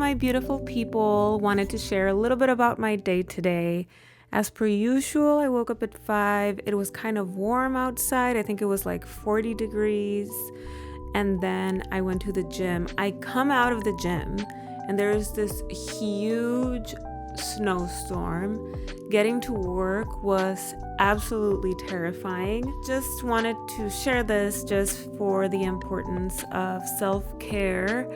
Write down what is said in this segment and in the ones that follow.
my beautiful people. Wanted to share a little bit about my day today. As per usual, I woke up at 5. It was kind of warm outside. I think it was like 40 degrees. And then I went to the gym. I come out of the gym and there's this huge snowstorm. Getting to work was absolutely terrifying. Just wanted to share this just for the importance of self-care.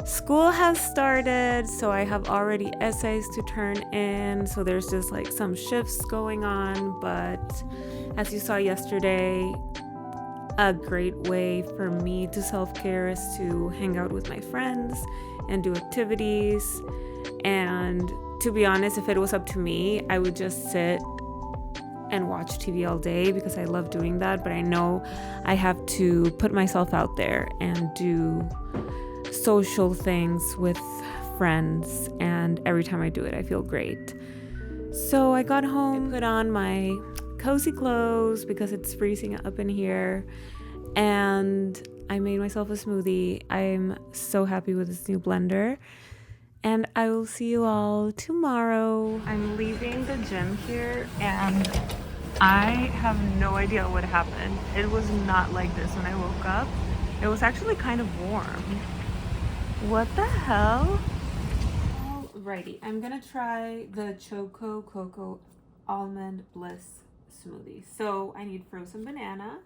School has started, so I have already essays to turn in, so there's just like some shifts going on, but as you saw yesterday, a great way for me to self-care is to hang out with my friends and do activities. And to be honest, if it was up to me, I would just sit and watch TV all day because I love doing that, but I know I have to put myself out there and do social things with friends, and every time I do it I feel great. So I got home, put on my cozy clothes because it's freezing up in here, and I made myself a smoothie. I'm so happy with this new blender, and I will see you all tomorrow. I'm leaving the gym here and I have no idea what happened. It was not like this when I woke up. It was actually kind of warm. What the hell? Alrighty, I'm gonna try the Choco Cocoa Almond Bliss smoothie. So I need frozen banana,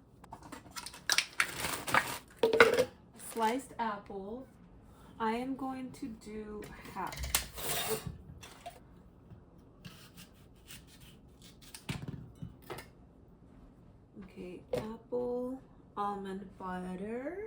sliced apple. I am going to do half. Okay, apple, almond butter.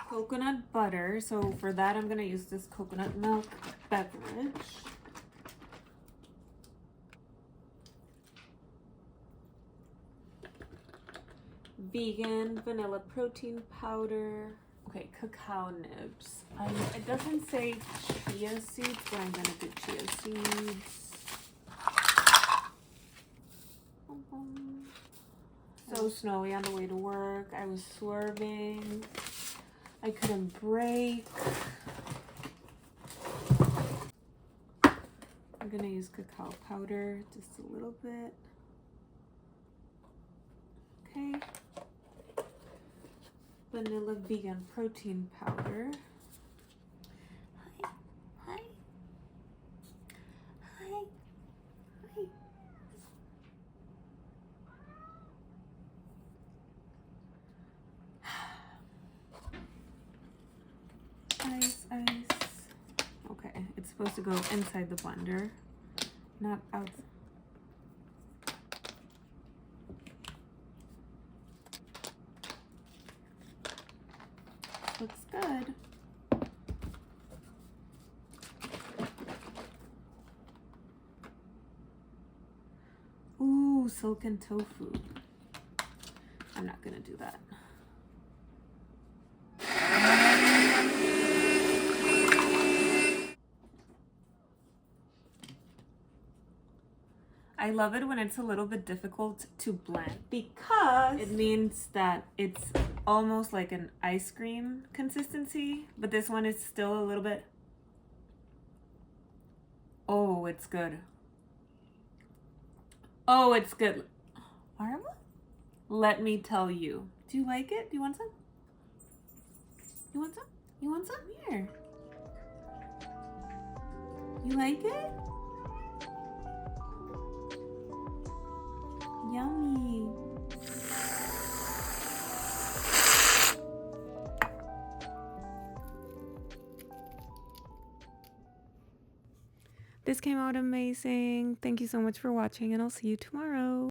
Coconut butter. So for that, I'm gonna use this coconut milk beverage. Vegan vanilla protein powder. Okay, cacao nibs. It doesn't say chia seeds, but I'm gonna do chia seeds. So snowy on the way to work. I was swerving. I couldn't brake. I'm gonna use cacao powder, just a little bit. Okay. Vanilla vegan protein powder. Hi. Hi. Hi. Hi. Ice. Okay, it's supposed to go inside the blender, not out. Looks good. Ooh, silken tofu. I'm not gonna do that. I love it when it's a little bit difficult to blend because it means that it's almost like an ice cream consistency, but this one is still a little bit. Oh, it's good. Oh, it's good. Arma? Let me tell you. Do you like it? Do you want some? You want some? You want some? Here. You like it? Yummy. This came out amazing. Thank you so much for watching, and I'll see you tomorrow.